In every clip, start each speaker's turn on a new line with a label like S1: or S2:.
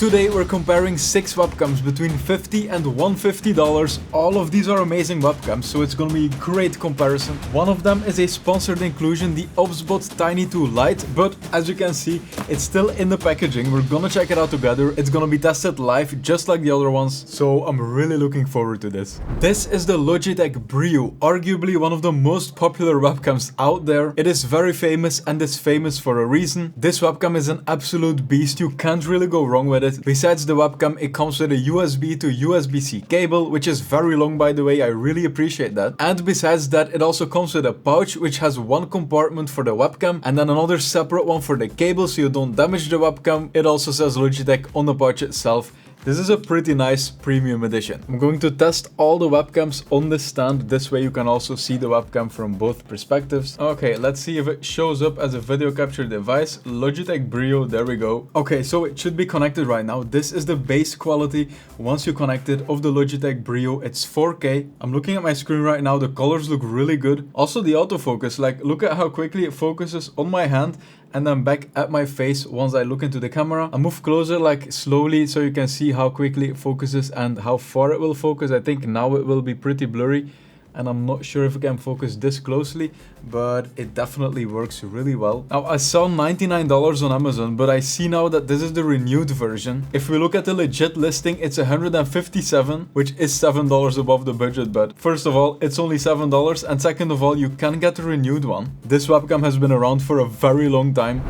S1: Today we're comparing 6 webcams between $50 and $150. All of these are amazing webcams, so it's gonna be a great comparison. One of them is a sponsored inclusion, the OBSBOT Tiny 2 Lite, but as you can see, it's still in the packaging. We're gonna check it out together. It's gonna be tested live, just like the other ones, so I'm really looking forward to this. This is the Logitech Brio, arguably one of the most popular webcams out there. It is very famous and is famous for a reason. This webcam is an absolute beast. You can't really go wrong with it. Besides the webcam, it comes with a USB to USB-C cable, which is very long, by the way. I really appreciate that. And besides that, it also comes with a pouch which has one compartment for the webcam and then another separate one for the cable so you don't damage the webcam. It also says Logitech on the pouch itself. This is a pretty nice premium edition. I'm going to test all the webcams on this stand. This way you can also see the webcam from both perspectives. Okay, let's see if it shows up as a video capture device. Logitech Brio, there we go. Okay, so it should be connected right now. This is the base quality once you connect it of the Logitech Brio. It's 4K. I'm looking at my screen right now. The colors look really good. Also the autofocus, like look at how quickly it focuses on my hand and then back at my face once I look into the camera. I move closer like slowly so you can see how quickly it focuses and how far it will focus. I think now it will be pretty blurry and I'm not sure if I can focus this closely, but it definitely works really well. Now I saw $99 on Amazon, but I see now that this is the renewed version. If we look at the legit listing, it's $157, which is $7 above the budget, but first of all, it's only $7, and second of all, you can get a renewed one. This webcam has been around for a very long time.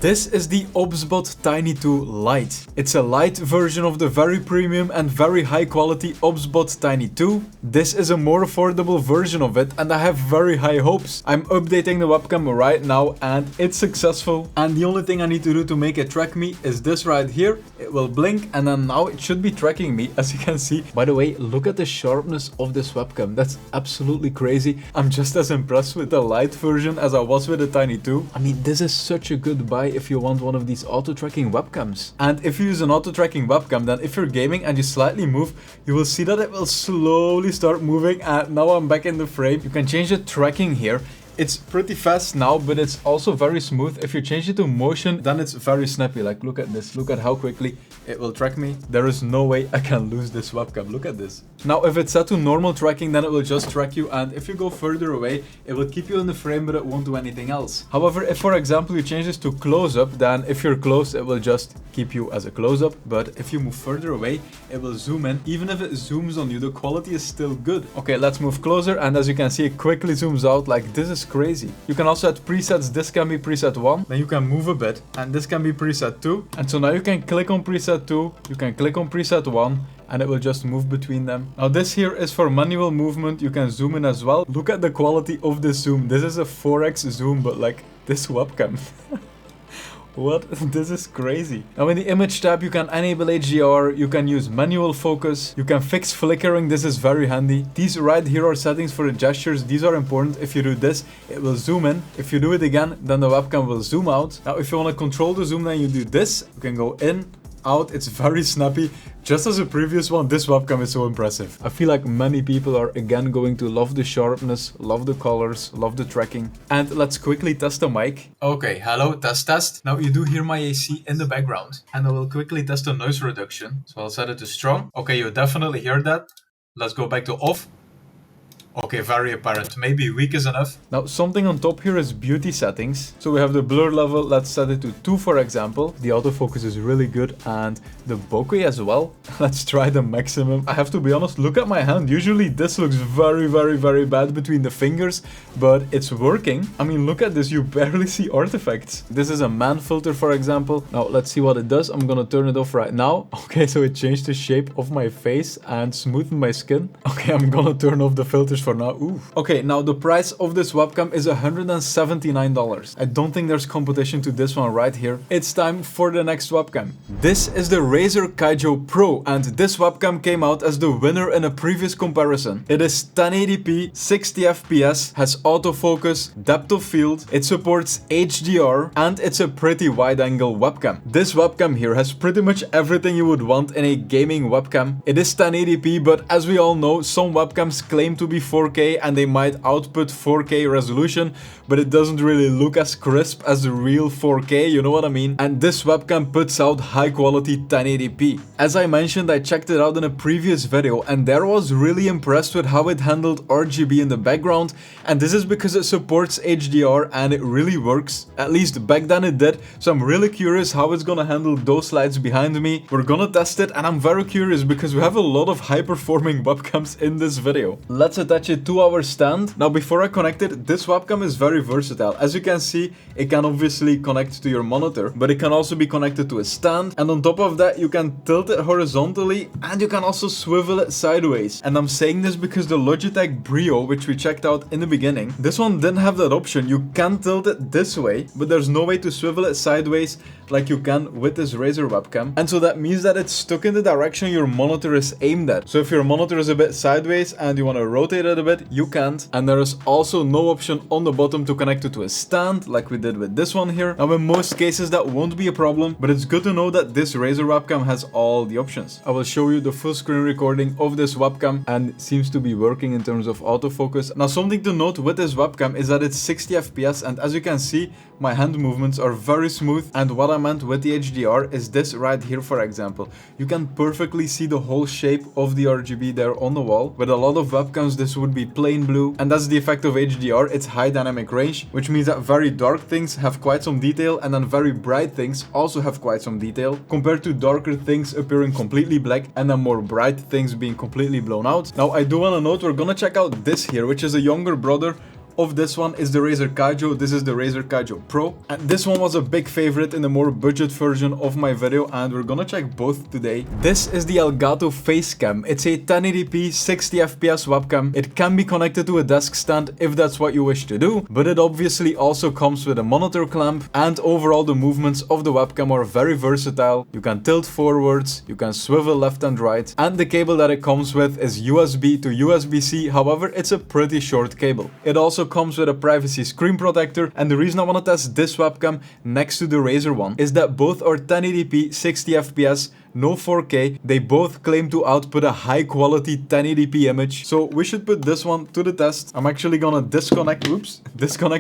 S1: This is the OBSBOT Tiny 2 Lite. It's a light version of the very premium and very high quality OBSBOT Tiny 2. This is a more affordable version of it and I have very high hopes. I'm updating the webcam right now and it's successful. And the only thing I need to do to make it track me is this right here. It will blink and then now it should be tracking me, as you can see. By the way, look at the sharpness of this webcam. That's absolutely crazy. I'm just as impressed with the Lite version as I was with the Tiny 2. I mean, this is such a good buy if you want one of these auto-tracking webcams. And if you use an auto-tracking webcam, then if you're gaming and you slightly move, you will see that it will slowly start moving, and now I'm back in the frame. You can change the tracking here. It's pretty fast now, but it's also very smooth. If you change it to motion, then it's very snappy. Like, look at this. Look at how quickly it will track me. There is no way I can lose this webcam. Look at this. Now, if it's set to normal tracking, then it will just track you. And if you go further away, it will keep you in the frame, but it won't do anything else. However, if, for example, you change this to close-up, then if you're close, it will just keep you as a close-up. But if you move further away, it will zoom in. Even if it zooms on you, the quality is still good. Okay, let's move closer. And as you can see, it quickly zooms out. Like, this is crazy. You can also add presets. This can be preset 1. Then you can move a bit. And this can be preset 2. And so now you can click on preset 2. You can click on preset 1. And it will just move between them. Now this here is for manual movement. You can zoom in as well. Look at the quality of the zoom. This is a 4x zoom, but like this webcam. What? This is crazy. Now in the image tab, you can enable HDR, you can use manual focus, you can fix flickering. This is very handy. These right here are settings for the gestures. These are important. If you do this, it will zoom in. If you do it again, then the webcam will zoom out. Now if you want to control the zoom, then you do this. You can go in, out. It's very snappy. Just as a previous one, this webcam is so impressive. I feel like many people are again going to love the sharpness, love the colors, love the tracking. And let's quickly test the mic. Okay, hello, test. Now you do hear my AC in the background. And I will quickly test the noise reduction. So I'll set it to strong. Okay, you definitely hear that. Let's go back to off. Okay, very apparent. Maybe weak is enough. Now, something on top here is beauty settings. So we have the blur level. Let's set it to 2, for example. The autofocus is really good. And the bokeh as well. Let's try the maximum. I have to be honest, look at my hand. Usually this looks very bad between the fingers. But it's working. I mean, look at this. You barely see artifacts. This is a man filter, for example. Now, let's see what it does. I'm gonna turn it off right now. Okay, so it changed the shape of my face and smoothened my skin. Okay, I'm gonna turn off the filters for now. Ooh. Okay, now the price of this webcam is $179. I don't think there's competition to this one right here. It's time for the next webcam. This is the Razer Kaijo Pro, and this webcam came out as the winner in a previous comparison. It is 1080p, 60 FPS, has autofocus, depth of field, it supports HDR, and it's a pretty wide-angle webcam. This webcam here has pretty much everything you would want in a gaming webcam. It is 1080p, but as we all know, some webcams claim to be 4K and they might output 4K resolution, but it doesn't really look as crisp as the real 4K, you know what I mean? And this webcam puts out high quality 1080p. As I mentioned, I checked it out in a previous video and there was really impressed with how it handled RGB in the background, and this is because it supports HDR and it really works. At least back then it did, so I'm really curious how it's gonna handle those lights behind me. We're gonna test it and I'm very curious because we have a lot of high performing webcams in this video. Let's attach it to our stand. Now before I connect it, this webcam is very versatile. As you can see, it can obviously connect to your monitor, but it can also be connected to a stand, and on top of that you can tilt it horizontally and you can also swivel it sideways. And I'm saying this because the Logitech Brio, which we checked out in the beginning, this one didn't have that option. You can tilt it this way, but there's no way to swivel it sideways like you can with this Razer webcam, and so that means that it's stuck in the direction your monitor is aimed at. So if your monitor is a bit sideways and you want to rotate it a bit, you can't. And there is also no option on the bottom to connect it to a stand like we did with this one here. Now in most cases that won't be a problem, but it's good to know that this Razer webcam has all the options. I will show you the full screen recording of this webcam and it seems to be working in terms of autofocus. Now something to note with this webcam is that it's 60 FPS, and as you can see, my hand movements are very smooth, and what I meant with the HDR is this right here, for example. You can perfectly see the whole shape of the RGB there on the wall. With a lot of webcams this would be plain blue, and that's the effect of HDR. It's high dynamic range, which means that very dark things have quite some detail, and then very bright things also have quite some detail, compared to darker things appearing completely black and then more bright things being completely blown out. Now I do want to note we're gonna check out this here, which is a younger brother of this one. Is the Razer Kaijo. This is the Razer Kaijo Pro, and this one was a big favorite in the more budget version of my video, and we're gonna check both today. This is the Elgato Facecam. It's a 1080p 60 FPS webcam. It can be connected to a desk stand if that's what you wish to do, but it obviously also comes with a monitor clamp, and overall the movements of the webcam are very versatile. You can tilt forwards, you can swivel left and right, and the cable that it comes with is USB to USB-C. However, it's a pretty short cable. It also comes with a privacy screen protector, and the reason I want to test this webcam next to the Razer one is that both are 1080p 60 FPS, no 4K. They both claim to output a high quality 1080p image, so we should put this one to the test. I'm actually gonna disconnect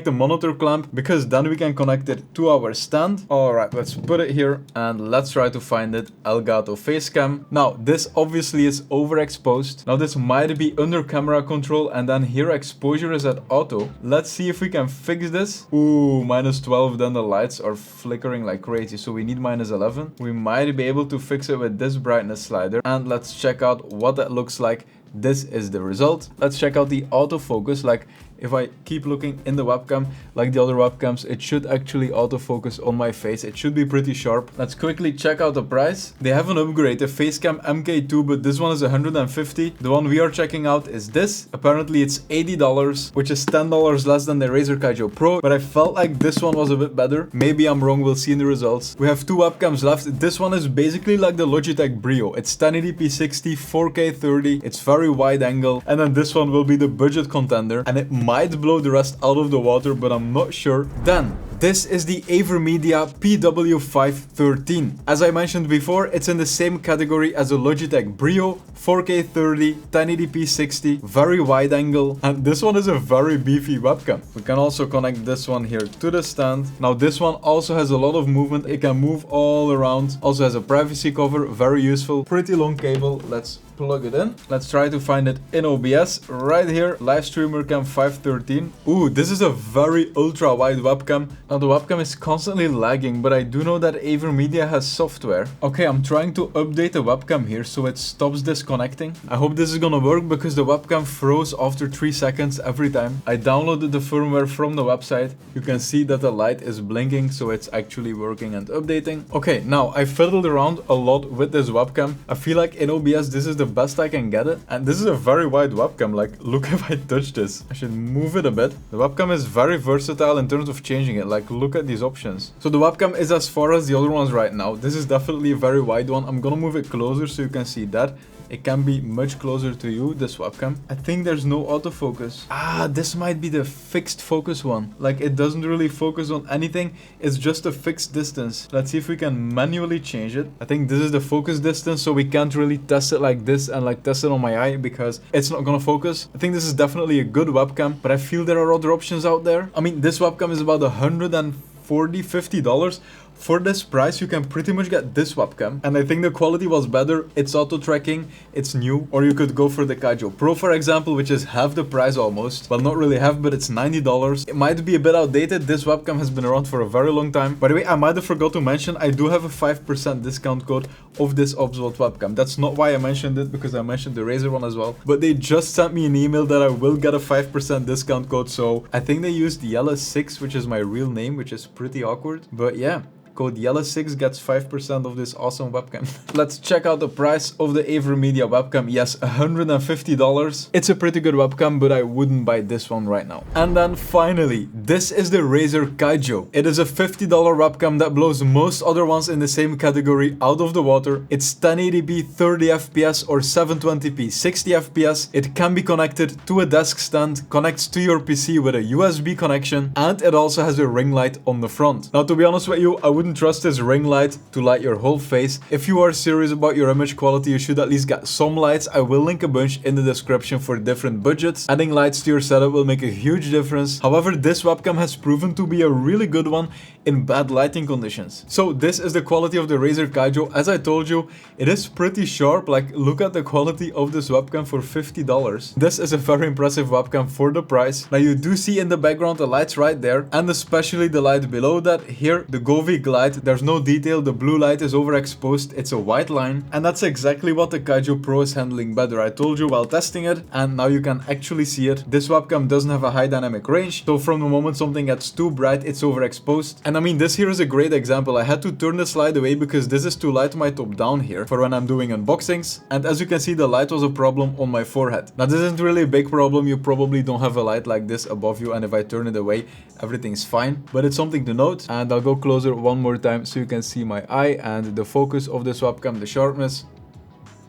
S1: the monitor clamp, because then we can connect it to our stand. Alright, let's put it here and let's try to find it. Elgato Facecam. Now this obviously is overexposed. Now this might be under camera control, and then here exposure is at auto. Let's see if we can fix this. Ooh, -12, then the lights are flickering like crazy, so we need -11. We might be able to fix it with this brightness slider, and let's check out what that looks like. This is the result. Let's check out the autofocus. Like if I keep looking in the webcam like the other webcams, it should actually autofocus on my face. It should be pretty sharp. Let's quickly check out the price. They have an upgrade, the Facecam MK2, but this one is 150. The one we are checking out is this. Apparently it's $80, which is $10 less than the Razer Kaijo Pro, but I felt like this one was a bit better. Maybe I'm wrong, we'll see in the results. We have two webcams left. This one is basically like the Logitech Brio. It's 1080p 60, 4K 30. It's very wide angle, and then this one will be the budget contender, and it might blow the rest out of the water, but I'm not sure. Then this is the AverMedia PW513. As I mentioned before, it's in the same category as the Logitech Brio, 4K 30, 1080p 60, very wide angle, and this one is a very beefy webcam. We can also connect this one here to the stand. Now this one also has a lot of movement. It can move all around. Also has a privacy cover, very useful. Pretty long cable. Let's plug it in. Let's try to find it in OBS. Right here, Livestreamer Cam 513. Ooh, this is a very ultra wide webcam. Now the webcam is constantly lagging, but I do know that AverMedia has software. Okay, I'm trying to update the webcam here so it stops disconnecting. I hope this is gonna work, because the webcam froze after 3 seconds every time. I downloaded the firmware from the website. You can see that the light is blinking, so it's actually working and updating. Okay, now I fiddled around a lot with this webcam. I feel like in OBS this is the best I can get it, and this is a very wide webcam. Like, look, if I touch this, I should move it a bit. The webcam is very versatile in terms of changing it. Like, Like, look at these options. So the webcam is as far as the other ones right now. This is definitely a very wide one. I'm gonna move it closer so you can see that. It can be much closer to you, this webcam. I think there's no autofocus. Ah, this might be the fixed focus one. Like, it doesn't really focus on anything. It's just a fixed distance. Let's see if we can manually change it. I think this is the focus distance, so we can't really test it like this and like test it on my eye because it's not gonna focus. I think this is definitely a good webcam, but I feel there are other options out there. I mean, this webcam is about $140–$150. For this price, you can pretty much get this webcam. And I think the quality was better. It's auto-tracking, it's new. Or you could go for the Kaijo Pro, for example, which is half the price almost. Well, not really half, but it's $90. It might be a bit outdated. This webcam has been around for a very long time. By the way, I might have forgot to mention, I do have a 5% discount code of this OBSBOT webcam. That's not why I mentioned it, because I mentioned the Razer one as well. But they just sent me an email that I will get a 5% discount code. So I think they used the Yella6, which is my real name, which is pretty awkward. But yeah. Code Yella6 gets 5% of this awesome webcam. Let's check out the price of the AverMedia webcam. Yes, $150. It's a pretty good webcam, but I wouldn't buy this one right now. And then finally, this is the Razer Kaijo. It is a $50 webcam that blows most other ones in the same category out of the water. It's 1080p 30 FPS or 720p 60 FPS. It can be connected to a desk stand, connects to your PC with a USB connection, and it also has a ring light on the front. Now, to be honest with you, I wouldn't trust this ring light to light your whole face. If you are serious about your image quality, you should at least get some lights. I will link a bunch in the description for different budgets. Adding lights to your setup will make a huge difference. However, this webcam has proven to be a really good one in bad lighting conditions. So this is the quality of the Razer Kaijo. As I told you, it is pretty sharp. Like, look at the quality of this webcam for $50. This is a very impressive webcam for the price. Now, you do see in the background the lights right there, and especially the light below that. Here, the Govik light. There's no detail, the blue light is overexposed, it's a white line, and that's exactly what the Kaijo Pro is handling better. I told you while testing it, and now you can actually see it. This webcam doesn't have a high dynamic range, so from the moment something gets too bright, it's overexposed. And I mean, this here is a great example. I had to turn the slide away because this is to light my top down here for when I'm doing unboxings, and as you can see, the light was a problem on my forehead. Now, this isn't really a big problem. You probably don't have a light like this above you, and if I turn it away, everything's fine, but it's something to note. And I'll go closer one more time so you can see my eye and the focus of this webcam, the sharpness.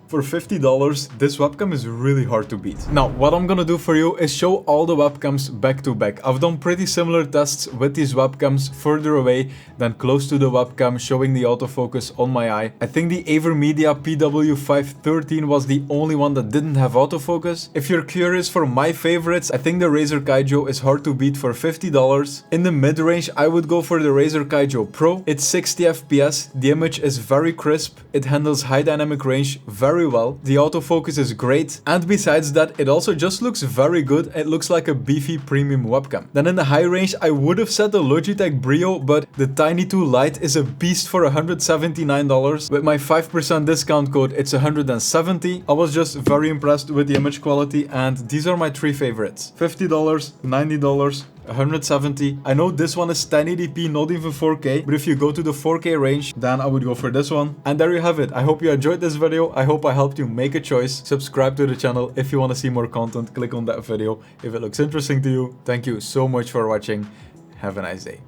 S1: For $50, this webcam is really hard to beat. Now, what I'm gonna do for you is show all the webcams back to back. I've done pretty similar tests with these webcams further away than close to the webcam, showing the autofocus on my eye. I think the AverMedia PW513 was the only one that didn't have autofocus. If you're curious for my favorites, I think the Razer Kaijo is hard to beat for $50. In the mid-range, I would go for the Razer Kaijo Pro. It's 60 FPS, the image is very crisp, it handles high dynamic range very well, the autofocus is great, and besides that, it also just looks very good. It looks like a beefy premium webcam. Then in the high range, I would have said the Logitech Brio, but the Tiny 2 Lite is a beast for $179. With my 5% discount code, it's $170. I was just very impressed with the image quality, and these are my three favorites. $50, $90, $170. I know this one is 1080p, not even 4K, but if you go to the 4K range, then I would go for this one. And there you have it. I hope you enjoyed this video. I hope I helped you make a choice. Subscribe to the channel if you want to see more content. Click on that video if it looks interesting to you. Thank you so much for watching. Have a nice day.